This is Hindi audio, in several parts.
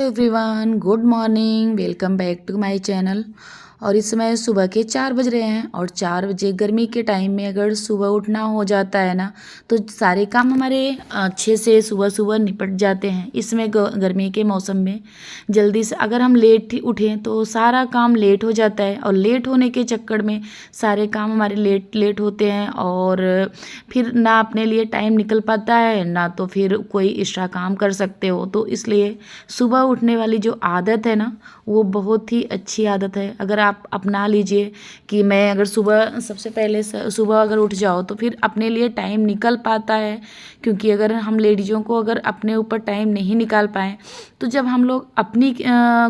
Everyone, good morning. Welcome back to my channel. और इस समय सुबह के 4 बज रहे हैं और 4 बजे गर्मी के टाइम में अगर सुबह उठना हो जाता है ना, तो सारे काम हमारे अच्छे से सुबह सुबह निपट जाते हैं। इसमें गर्मी के मौसम में जल्दी से अगर हम लेट उठें तो सारा काम लेट हो जाता है, और लेट होने के चक्कर में सारे काम हमारे लेट लेट होते हैं, और फिर ना अपने लिए टाइम निकल पाता है, ना तो फिर कोई एक्स्ट्रा काम कर सकते हो। तो इसलिए सुबह उठने वाली जो आदत है ना, वो बहुत ही अच्छी आदत है। अगर आप अपना लीजिए कि मैं अगर सुबह सबसे पहले सुबह अगर उठ जाओ तो फिर अपने लिए टाइम निकल पाता है। क्योंकि अगर हम लेडीज़ों को अगर अपने ऊपर टाइम नहीं निकाल पाएँ, तो जब हम लोग अपनी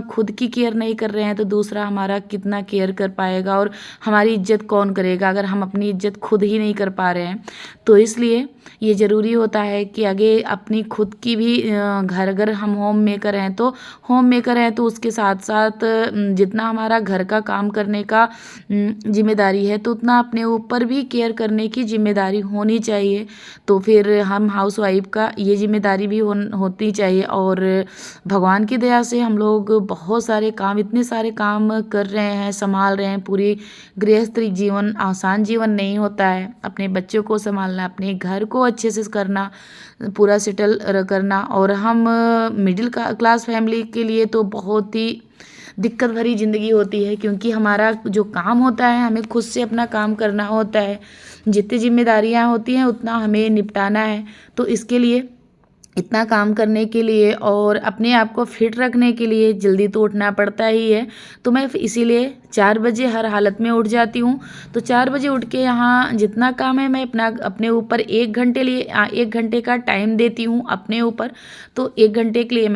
खुद की केयर नहीं कर रहे हैं तो दूसरा हमारा कितना केयर कर पाएगा, और हमारी इज्जत कौन करेगा अगर हम अपनी इज्जत खुद ही नहीं कर पा रहे हैं। तो इसलिए ये ज़रूरी होता है कि आगे अपनी खुद की भी घर अगर हम होम मेकर हैं तो उसके साथ साथ जितना हमारा घर का काम करने का जिम्मेदारी है, तो उतना अपने ऊपर भी केयर करने की जिम्मेदारी होनी चाहिए। तो फिर हम हाउसवाइफ का ये जिम्मेदारी भी होती चाहिए। और भगवान की दया से हम लोग बहुत सारे काम, इतने सारे काम कर रहे हैं, संभाल रहे हैं। पूरी गृहस्थ जीवन आसान जीवन नहीं होता है। अपने बच्चों को संभालना, अपने घर को अच्छे से करना, पूरा सेटल करना। और हम मिडिल क्लास फैमिली के लिए तो बहुत ही दिक्कत भरी ज़िंदगी होती है, क्योंकि हमारा जो काम होता है हमें खुद से अपना काम करना होता है। जितनी जिम्मेदारियां होती हैं उतना हमें निपटाना है। तो इसके लिए इतना काम करने के लिए और अपने आप को फिट रखने के लिए जल्दी तो उठना पड़ता ही है। तो मैं इसीलिए 4 बजे हर हालत में उठ जाती हूँ। तो 4 बजे उठ के यहाँ जितना काम है मैं अपने ऊपर 1 घंटे का टाइम देती हूँ अपने ऊपर। तो 1 घंटे के लिए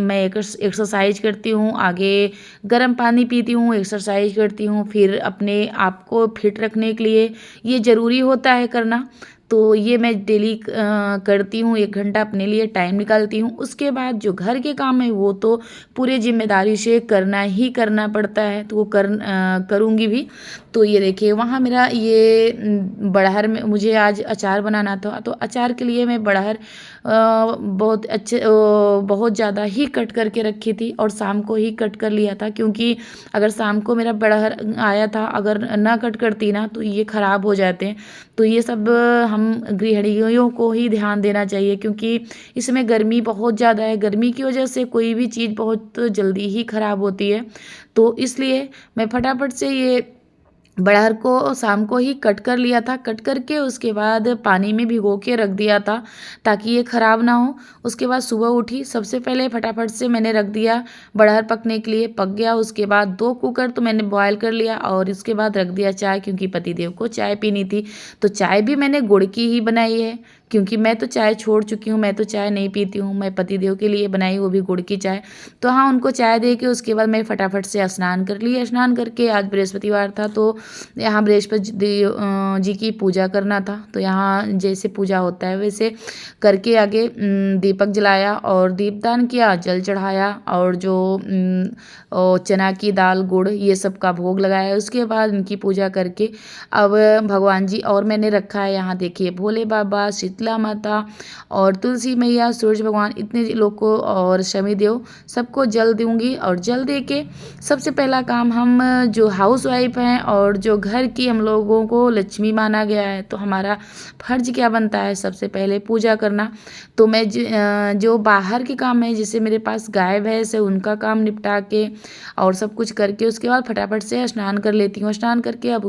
मैं एक्सरसाइज करती हूँ, आगे गर्म पानी पीती हूँ, एक्सरसाइज करती हूँ। फिर अपने आप को फिट रखने के लिए ये ज़रूरी होता है करना। तो ये मैं डेली करती हूँ, 1 घंटा अपने लिए टाइम निकालती हूँ। उसके बाद जो घर के काम है वो तो पूरे जिम्मेदारी से करना ही करना पड़ता है, तो वो करूँगी भी। तो ये देखिए वहाँ मेरा ये बड़हर में मुझे आज अचार बनाना था, तो अचार के लिए मैं बड़हर बहुत ज़्यादा ही कट करके रखी थी और शाम को ही कट कर लिया था। क्योंकि अगर शाम को मेरा बड़हर आया था, अगर ना कट करती ना तो ये ख़राब हो जाते हैं। तो ये सब हम गृहिणियों को ही ध्यान देना चाहिए, क्योंकि इसमें गर्मी बहुत ज़्यादा है। गर्मी की वजह से कोई भी चीज़ बहुत जल्दी ही ख़राब होती है। तो इसलिए मैं फटाफट से ये बड़हर को शाम को ही कट कर लिया था। कट करके उसके बाद पानी में भिगो के रख दिया था ताकि ये ख़राब ना हो। उसके बाद सुबह उठी, सबसे पहले फटाफट से मैंने रख दिया बड़हर पकने के लिए। पक गया, उसके बाद 2 कुकर तो मैंने बॉयल कर लिया, और इसके बाद रख दिया चाय, क्योंकि पतिदेव को चाय पीनी थी। तो चाय भी मैंने गुड़ की ही बनाई है, क्योंकि मैं तो चाय छोड़ चुकी हूँ, मैं तो चाय नहीं पीती हूँ। मैं पतिदेव के लिए बनाई, वो भी गुड़ की चाय। तो हाँ, उनको चाय दे के उसके बाद मैं फटाफट से स्नान कर लिया। स्नान करके आज बृहस्पतिवार था, तो यहाँ बृहस्पति जी की पूजा करना था। तो यहाँ जैसे पूजा होता है वैसे करके आगे दीपक जलाया और दीपदान किया, जल चढ़ाया, और जो चना की दाल गुड़ ये सब का भोग लगाया। उसके बाद इनकी पूजा करके अब भगवान जी, और मैंने रखा है यहाँ देखिए भोले बाबा, शीतला माता और तुलसी मैया, सूरज भगवान, इतने लोग को और शनिदेव सबको जल दूंगी। और जल दे के सबसे पहला काम, हम जो हाउस वाइफ हैं और जो घर की हम लोगों को लक्ष्मी माना गया है, तो हमारा फर्ज क्या बनता है, सबसे पहले पूजा करना। तो मैं जो बाहर के काम है, जैसे मेरे पास गाय भैंस है, उनका काम निपटा के और सब कुछ करके उसके बाद फटाफट से स्नान कर लेती हूँ। स्नान करके अब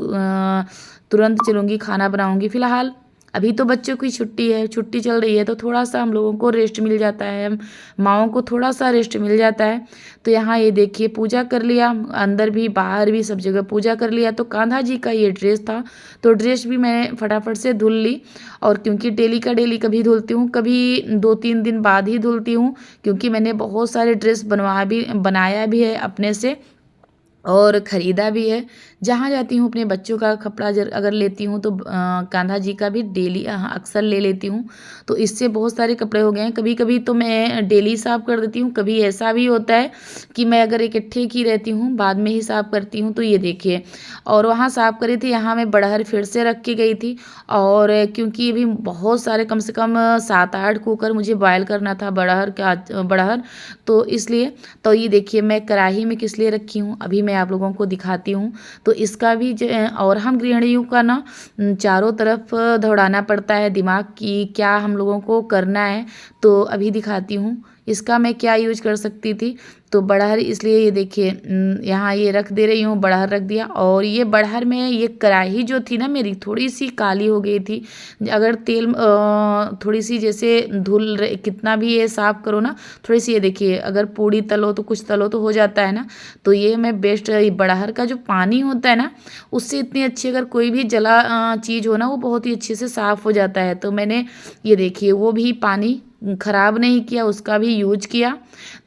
तुरंत चलूँगी, खाना बनाऊँगी। फिलहाल अभी तो बच्चों की छुट्टी है, छुट्टी चल रही है, तो थोड़ा सा हम लोगों को रेस्ट मिल जाता है, हम माँओं को थोड़ा सा रेस्ट मिल जाता है। तो यहाँ ये देखिए पूजा कर लिया, अंदर भी बाहर भी सब जगह पूजा कर लिया। तो कान्हा जी का ये ड्रेस था, तो ड्रेस भी मैं फटाफट से धुल ली। और क्योंकि डेली का डेली कभी धुलती हूँ, कभी 2-3 दिन बाद ही धुलती हूँ, क्योंकि मैंने बहुत सारे ड्रेस बनाया भी है अपने से। और ख़रीदा भी है। जहाँ जाती हूँ अपने बच्चों का कपड़ा अगर लेती हूँ तो कान्हा जी का भी डेली अक्सर ले लेती हूँ। तो इससे बहुत सारे कपड़े हो गए हैं। कभी कभी तो मैं डेली साफ़ कर देती हूँ, कभी ऐसा भी होता है कि मैं अगर इकट्ठे की रहती हूँ बाद में ही साफ़ करती हूँ। तो ये देखिए, और वहाँ साफ़ करी थी, यहाँ मैं बड़हर फिर से रख के गई थी। और क्योंकि अभी बहुत सारे, कम से कम 7-8 कुकर मुझे बॉयल करना था बड़हर, तो इसलिए। तो ये देखिए मैं कढ़ाई में किस लिए रखी हूँ, अभी मैं आप लोगों को दिखाती हूँ। तो इसका भी और हम गृहिणियों का ना चारों तरफ दौड़ाना पड़ता है दिमाग की क्या हम लोगों को करना है। तो अभी दिखाती हूँ इसका मैं क्या यूज कर सकती थी। तो बड़हर, इसलिए ये देखिए यहाँ ये रख दे रही हूँ, बड़हर रख दिया। और ये बड़हर में ये कढ़ाई जो थी ना मेरी, थोड़ी सी काली हो गई थी। अगर तेल थोड़ी सी जैसे कितना भी ये साफ़ करो ना, थोड़ी सी, ये देखिए अगर पूड़ी तलो तो कुछ तलो तो हो जाता है ना। तो ये मैं बेस्ट, बड़हर का जो पानी होता है ना, उससे इतनी अच्छी, अगर कोई भी जला चीज़ हो ना, वो बहुत ही अच्छे से साफ़ हो जाता है। तो मैंने ये देखिए वो भी पानी ख़राब नहीं किया, उसका भी यूज किया।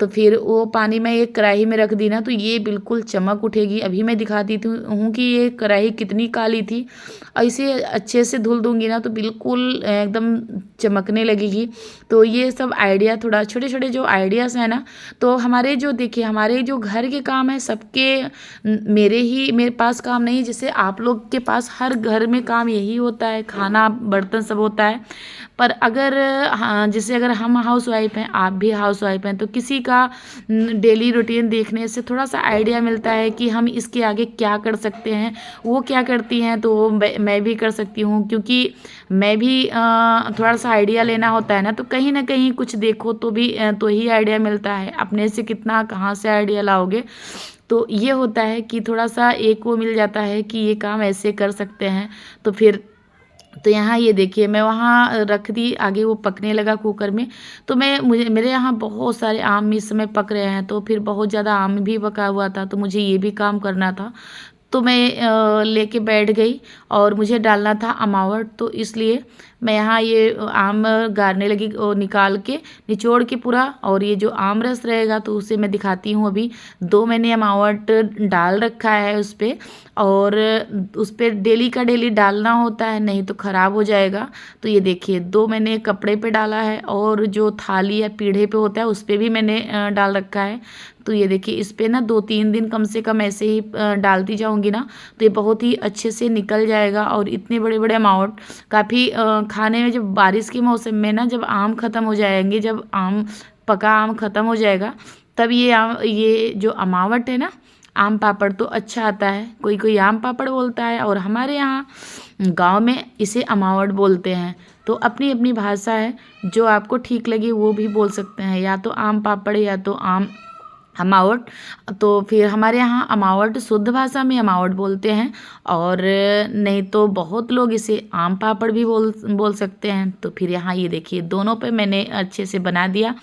तो फिर वो पानी मैं एक कढ़ाई में रख दी ना, तो ये बिल्कुल चमक उठेगी। अभी मैं दिखाती हूँ कि ये कढ़ाई कितनी काली थी। ऐसे अच्छे से धुल दूँगी ना तो बिल्कुल एकदम चमकने लगेगी। तो ये सब आइडिया, थोड़ा छोटे छोटे जो आइडियाज़ हैं ना, तो हमारे जो देखिए हमारे जो घर के काम है सबके, मेरे पास काम नहीं, जैसे आप लोग के पास हर घर में काम यही होता है, खाना बर्तन सब होता है। पर अगर हाँ, जैसे अगर हम हाउस वाइफ हैं, आप भी हाउस वाइफ हैं, तो किसी का डेली रूटीन देखने से थोड़ा सा आइडिया मिलता है कि हम इसके आगे क्या कर सकते हैं। वो क्या करती हैं तो वो मैं भी कर सकती हूँ, क्योंकि मैं भी थोड़ा सा आइडिया लेना होता है ना। तो कहीं ना कहीं कुछ देखो तो भी तो ही आइडिया मिलता है, अपने से कितना कहाँ से आइडिया लाओगे। तो ये होता है कि थोड़ा सा एक वो मिल जाता है कि ये काम ऐसे कर सकते हैं। तो फिर, तो यहाँ ये देखिए मैं वहाँ रख दी, आगे वो पकने लगा कुकर में। तो मेरे यहाँ बहुत सारे आम इस समय पक रहे हैं, तो फिर बहुत ज़्यादा आम भी पका हुआ था, तो मुझे ये भी काम करना था। तो मैं लेके बैठ गई, और मुझे डालना था अमावट, तो इसलिए मैं यहाँ ये आम गारने लगी, निकाल के निचोड़ के पूरा। और ये जो आम रस रहेगा तो उसे मैं दिखाती हूँ। अभी 2 मैंने अमावट डाल रखा है उस पर, और उस पर डेली का डेली डालना होता है, नहीं तो ख़राब हो जाएगा। तो ये देखिए 2 मैंने कपड़े पे डाला है, और जो थाली या पीढ़े पे होता है उस पर भी मैंने डाल रखा है। तो ये देखिए इस पे ना 2-3 दिन कम से कम ऐसे ही डालती जाऊंगी ना, तो ये बहुत ही अच्छे से निकल जाएगा। और इतने बड़े बड़े अमाउंट काफ़ी खाने में, जब बारिश के मौसम में ना, जब आम ख़त्म हो जाएंगे, जब पका आम ख़त्म हो जाएगा, तब ये जो अमावट है ना, आम पापड़ तो अच्छा आता है। कोई कोई आम पापड़ बोलता है, और हमारे यहाँ गांव में इसे अमावट बोलते हैं। तो अपनी अपनी भाषा है, जो आपको ठीक लगे वो भी बोल सकते हैं, या तो आम पापड़ या तो आम अमावट। तो फिर हमारे यहाँ अमावट शुद्ध भाषा में अमावट बोलते हैं, और नहीं तो बहुत लोग इसे आम पापड़ भी बोल सकते हैं। तो फिर यहाँ ये देखिए दोनों पे मैंने अच्छे से बना दिया,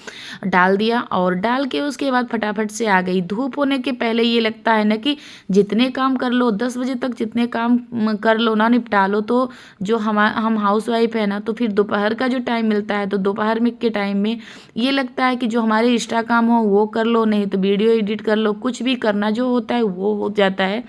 डाल दिया, और डाल के उसके बाद फटाफट से आ गई। धूप होने के पहले ये लगता है ना कि जितने काम कर लो, 10 बजे तक जितने काम कर लो ना, निपटा लो। तो जो हम हाउस वाइफ है ना, तो फिर दोपहर का जो टाइम मिलता है, तो दोपहर में के टाइम में ये लगता है कि जो हमारे एक्स्ट्रा काम हो वो कर लो, नहीं तो वीडियो एडिट कर लो, कुछ भी करना जो होता है वो हो जाता है।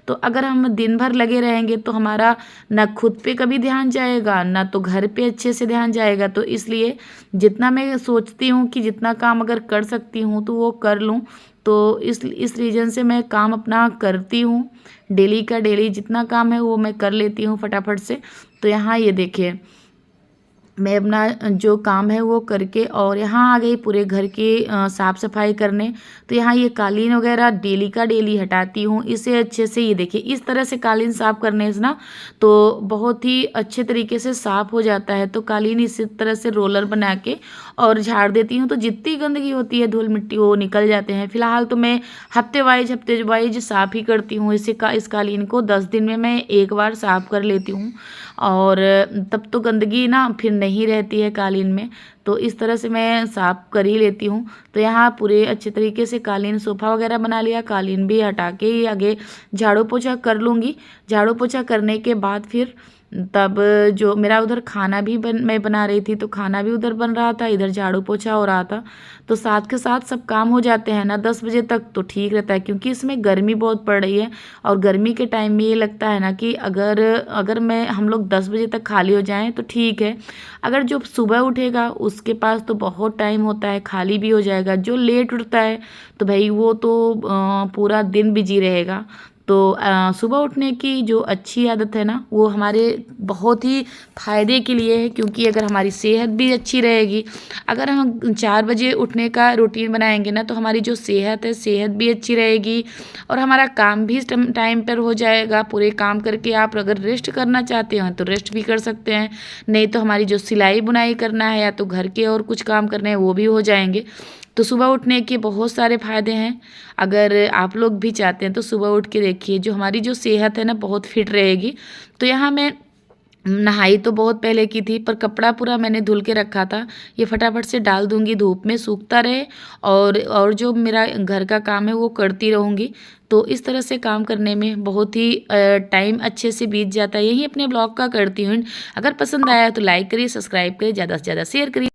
तो अगर हम दिन भर लगे रहेंगे तो हमारा ना खुद पे कभी ध्यान जाएगा, ना तो घर पे अच्छे से ध्यान जाएगा। तो इसलिए जितना मैं सोचती हूँ कि जितना काम अगर कर सकती हूँ तो वो कर लूँ। तो इस रीज़न से मैं काम अपना करती हूँ, डेली का डेली जितना काम है वो मैं कर लेती हूँ फटाफट से। तो यहाँ ये देखिए मैं अपना जो काम है वो करके, और यहाँ आ गई पूरे घर की साफ़ सफाई करने। तो यहाँ ये कालीन वगैरह डेली का डेली हटाती हूँ, इसे अच्छे से, ये देखिए इस तरह से कालीन साफ़ करने से ना तो बहुत ही अच्छे तरीके से साफ़ हो जाता है। तो कालीन इसी तरह से रोलर बना के और झाड़ देती हूँ, तो जितनी गंदगी होती है, धूल मिट्टी, वो निकल जाते हैं। फिलहाल तो मैं हफ्ते वाइज साफ़ ही करती हूँ। इस कालीन को 10 दिन में मैं एक बार साफ़ कर लेती हूँ, और तब तो गंदगी ना फिर नहीं रहती है कालीन में। तो इस तरह से मैं साफ़ कर ही लेती हूँ। तो यहाँ पूरे अच्छे तरीके से कालीन सोफ़ा वगैरह बना लिया, कालीन भी हटा के ही आगे झाड़ू पोछा कर लूँगी। झाड़ू पोछा करने के बाद फिर तब जो मेरा उधर खाना भी मैं बना रही थी, तो खाना भी उधर बन रहा था, इधर झाड़ू पोछा हो रहा था। तो साथ के साथ सब काम हो जाते हैं ना 10 बजे तक, तो ठीक रहता है, क्योंकि इसमें गर्मी बहुत पड़ रही है। और गर्मी के टाइम में ये लगता है ना कि अगर मैं हम लोग 10 बजे तक खाली हो जाएं तो ठीक है। अगर जो सुबह उठेगा उसके पास तो बहुत टाइम होता है, खाली भी हो जाएगा। जो लेट उठता है तो भाई वो तो पूरा दिन बिजी रहेगा। तो सुबह उठने की जो अच्छी आदत है ना, वो हमारे बहुत ही फ़ायदे के लिए है, क्योंकि अगर हमारी सेहत भी अच्छी रहेगी। अगर हम 4 बजे उठने का रूटीन बनाएंगे ना, तो हमारी जो सेहत है, सेहत भी अच्छी रहेगी और हमारा काम भी टाइम पर हो जाएगा। पूरे काम करके आप अगर रेस्ट करना चाहते हैं तो रेस्ट भी कर सकते हैं, नहीं तो हमारी जो सिलाई बुनाई करना है या तो घर के और कुछ काम करने हैं वो भी हो जाएंगे। तो सुबह उठने के बहुत सारे फ़ायदे हैं। अगर आप लोग भी चाहते हैं तो सुबह उठ के देखिए, जो हमारी जो सेहत है ना बहुत फिट रहेगी। तो यहाँ मैं नहाई तो बहुत पहले की थी, पर कपड़ा पूरा मैंने धुल के रखा था। ये फटाफट से डाल दूँगी धूप में, सूखता रहे और जो मेरा घर का काम है वो करती रहूँगी। तो इस तरह से काम करने में बहुत ही टाइम अच्छे से बीत जाता है। यही अपने ब्लॉग का करती हूँ। अगर पसंद आया तो लाइक करिए, सब्सक्राइब करिए, ज़्यादा से ज़्यादा शेयर करिए।